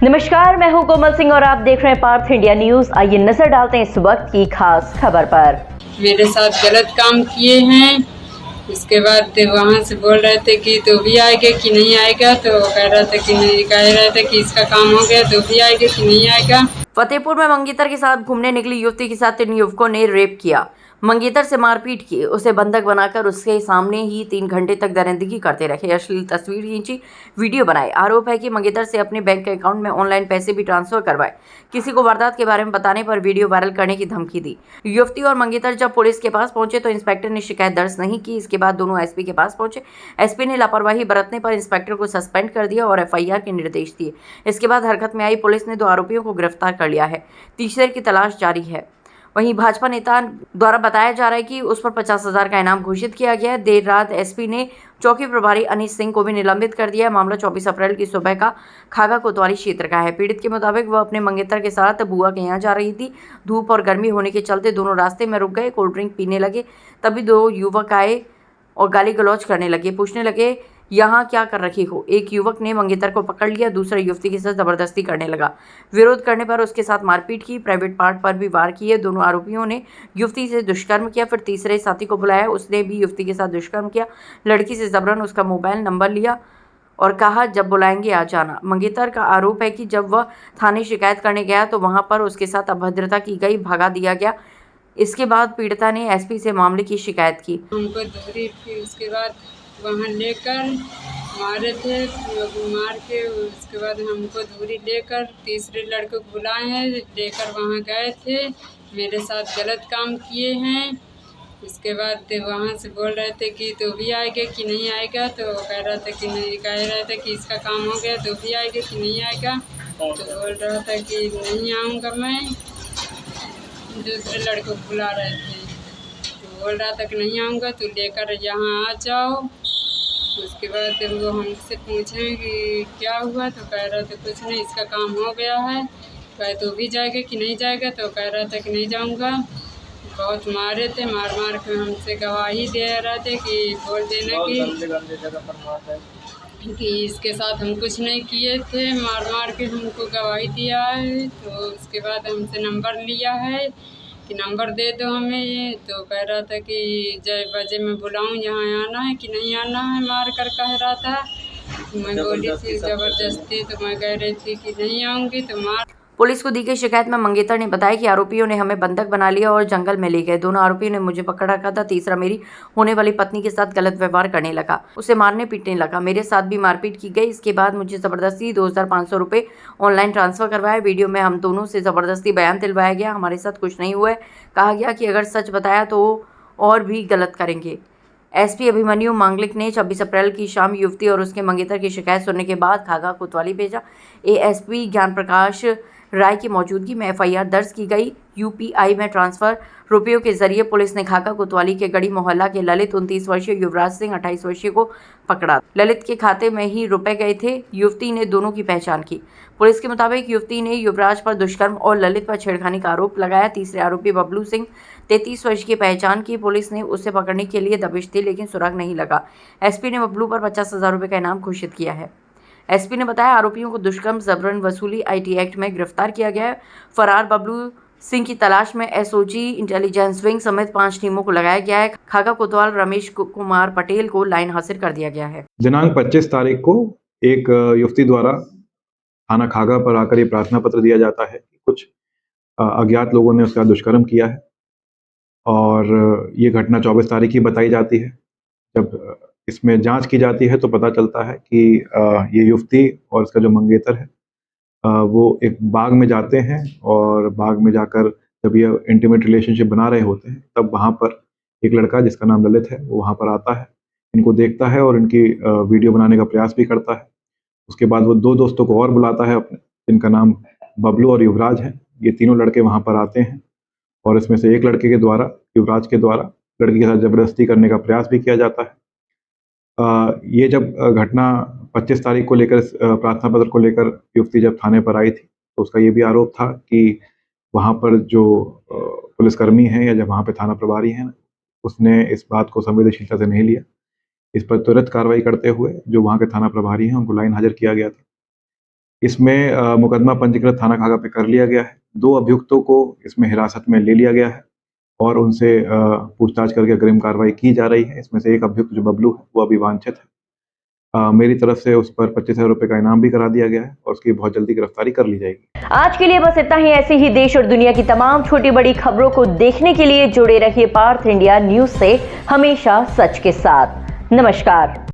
नमस्कार, मैं हूं कोमल सिंह और आप देख रहे हैं पार्थ इंडिया न्यूज। आइए नजर डालते हैं इस वक्त की खास खबर पर। मेरे साथ गलत काम किए हैं। इसके बाद वहाँ से बोल रहे थे कि तो भी आएगा कि नहीं आएगा, तो कह रहा था कि नहीं, कह रहे थे कि इसका काम हो गया, तो भी आएगा कि नहीं आएगा। फतेहपुर में मंगेतर के साथ घूमने निकली युवती के साथ 3 युवकों ने रेप किया, मंगेतर से मारपीट की, उसे बंधक बनाकर उसके सामने ही 3 घंटे तक दरिंदगी करते रखे, अश्लील तस्वीर खींची, वीडियो बनाए। आरोप है कि मंगेतर से अपने बैंक अकाउंट में ऑनलाइन पैसे भी ट्रांसफर करवाए, किसी को वारदात के बारे में बताने पर वीडियो वायरल करने की धमकी दी। युवती और मंगेतर जब पुलिस के पास पहुंचे तो इंस्पेक्टर ने शिकायत दर्ज नहीं की। इसके बाद दोनों एसपी के पास पहुंचे। एसपी ने लापरवाही बरतने पर इंस्पेक्टर को सस्पेंड कर दिया और एफआईआर के निर्देश दिए। इसके बाद हरकत में आई पुलिस ने 2 आरोपियों को गिरफ्तार कर लिया है, तीसरे की तलाश जारी है। वहीं भाजपा नेता द्वारा बताया जा रहा है कि उस पर 50,000 का इनाम घोषित किया गया है। देर रात एसपी ने चौकी प्रभारी अनीश सिंह को भी निलंबित कर दिया है। मामला 24 अप्रैल की सुबह का खागा कोतवाली क्षेत्र का है। पीड़ित के मुताबिक वह अपने मंगेतर के साथ बुआ के यहाँ जा रही थी। धूप और गर्मी होने के चलते दोनों रास्ते में रुक गए, कोल्ड ड्रिंक पीने लगे। तभी 2 युवक आए और गाली गलौज करने लगे, पूछने लगे यहाँ क्या कर रखी हो। एक युवक ने मंगेतर को पकड़ लिया, दूसरा युवती के साथ जबरदस्ती करने लगा। विरोध करने पर उसके साथ मारपीट की, प्राइवेट पार्ट पर भी वार किए। दोनों आरोपियों ने युवती से दुष्कर्म किया। फिर तीसरे साथी को बुलाया, उसने भी युवती के साथ दुष्कर्म किया। लड़की से जबरन उसका मोबाइल नंबर लिया और कहा जब बुलाएंगे आ जाना। मंगेतर का आरोप है कि जब वह थाने शिकायत करने गया तो वहां पर उसके साथ अभद्रता की गई, भगा दिया गया। इसके बाद पीड़िता ने एसपी से मामले की शिकायत की। हमको दूरी थी, उसके बाद वहाँ लेकर मारे थे, मार के उसके बाद हमको दूरी लेकर तीसरे लड़के को बुलाए हैं, लेकर वहाँ गए थे। मेरे साथ गलत काम किए हैं। उसके बाद वहाँ से बोल रहे थे कि तो भी आएगा कि नहीं आएगा, तो कह रहा था कि नहीं, कह रहा था कि इसका काम हो गया, तो भी आएगा कि नहीं आएगा। तो बोल रहा था कि नहीं आऊँगा मैं। दूसरे लड़के को बुला रहे थे, तो बोल रहा था कि नहीं आऊँगा, तो लेकर यहाँ आ जाओ। उसके बाद वो हमसे पूछे कि क्या हुआ, तो कह रहा था कुछ नहीं, इसका काम हो गया है। कहे तो भी जाएगा कि नहीं जाएगा, तो कह रहा था कि नहीं जाऊँगा। बहुत मारे थे, मार मार के हमसे गवाही दे रहे थे कि बोल देना कि इसके साथ हम कुछ नहीं किए थे। मार मार के हमको गवाही दिया है। तो उसके बाद हमसे नंबर लिया है कि नंबर दे दो हमें ये। तो कह रहा था कि जय बजे मैं बुलाऊं, यहाँ आना है कि नहीं आना है, मार कर कह रहा था। मैं बोली थी ज़बरदस्ती, तो मैं कह रही थी कि नहीं आऊँगी, तो मार। पुलिस को दी गई शिकायत में मंगेतर ने बताया कि आरोपियों ने हमें बंधक बना लिया और जंगल में ले गए। दोनों आरोपियों ने मुझे पकड़ रखा था। तीसरा मेरी होने वाली पत्नी के साथ गलत व्यवहार करने लगा, उसे मारने पीटने लगा। मेरे साथ भी मारपीट की गई। इसके बाद मुझे जबरदस्ती 2,500 रुपये ऑनलाइन ट्रांसफर करवाया। वीडियो में हम दोनों से जबरदस्ती बयान दिलवाया गया। हमारे साथ कुछ नहीं हुआ है। कहा गया कि अगर सच बताया तो और भी गलत करेंगे। एसपी अभिमन्यु मांगलिक ने 26 अप्रैल की शाम युवती और उसके मंगेतर की शिकायत सुनने के बाद खागा कोतवाली भेजा। एएसपी ज्ञान प्रकाश राय की मौजूदगी में एफआईआर दर्ज की गई। यूपीआई में ट्रांसफर रुपयों के जरिए पुलिस ने खागा कोतवाली के गढ़ी मोहल्ला के ललित 29 वर्षीय, युवराज सिंह 28 वर्षीय को पकड़ा। ललित के खाते में ही रुपए गए थे। युवती ने दोनों की पहचान की। पुलिस के मुताबिक युवती ने युवराज पर दुष्कर्म और ललित पर छेड़खानी का आरोप लगाया। तीसरे आरोपी बबलू सिंह 33 वर्ष की पहचान की। पुलिस ने उसे पकड़ने के लिए दबिश दी लेकिन सुराग नहीं लगा। एसपी ने बबलू पर 50,000 रुपये का इनाम घोषित किया है। एसपी ने बताया आरोपियों को दुष्कर्म, जबरन वसूली आईटी एक्ट में गिरफ्तार किया गया है। फरार बबलू सिंह की तलाश में एसओजी, इंटेलिजेंस विंग समेत 5 टीमों को लगाया गया है। खागा कोतवाल रमेश कुमार पटेल को लाइन हासिल कर दिया गया है। दिनांक 25 तारीख को एक युवती द्वारा थाना खागा पर आकर ये प्रार्थना पत्र दिया जाता है कि कुछ अज्ञात लोगों ने उसका दुष्कर्म किया है और ये घटना 24 तारीख की बताई जाती है। जब इसमें जांच की जाती है तो पता चलता है कि ये युवती और इसका जो मंगेतर है वो एक बाग में जाते हैं और बाग में जाकर जब ये इंटीमेट रिलेशनशिप बना रहे होते हैं तब वहाँ पर एक लड़का जिसका नाम ललित है वो वहाँ पर आता है, इनको देखता है और इनकी वीडियो बनाने का प्रयास भी करता है। उसके बाद वो 2 दोस्तों को और बुलाता है अपने, जिनका नाम बबलू और युवराज है। ये तीनों लड़के वहाँ पर आते हैं और इसमें से एक लड़के के द्वारा, युवराज के द्वारा, लड़की के साथ ज़बरदस्ती करने का प्रयास भी किया जाता है। ये जब घटना 25 तारीख को लेकर प्रार्थना पत्र को लेकर युवती जब थाने पर आई थी तो उसका ये भी आरोप था कि वहाँ पर जो पुलिसकर्मी हैं या जब वहाँ पे थाना प्रभारी हैं, उसने इस बात को संवेदनशीलता से नहीं लिया। इस पर त्वरित कार्रवाई करते हुए जो वहाँ के थाना प्रभारी हैं उनको लाइन हाजिर किया गया था। इसमें मुकदमा पंजीकृत थाना खागा पे कर लिया गया है। 2 अभियुक्तों को इसमें हिरासत में ले लिया गया है और उनसे पूछताछ करके अग्रिम कार्रवाई की जा रही है। इसमें से एक अभियुक्त जो बबलू है वो अभी वांछित है। मेरी तरफ से उस पर 25,000 रुपये का इनाम भी करा दिया गया है और उसकी बहुत जल्दी गिरफ्तारी कर ली जाएगी। आज के लिए बस इतना ही। ऐसे ही देश और दुनिया की तमाम छोटी बड़ी खबरों को देखने के लिए जुड़े रहिए पार्थ इंडिया न्यूज से, हमेशा सच के साथ। नमस्कार।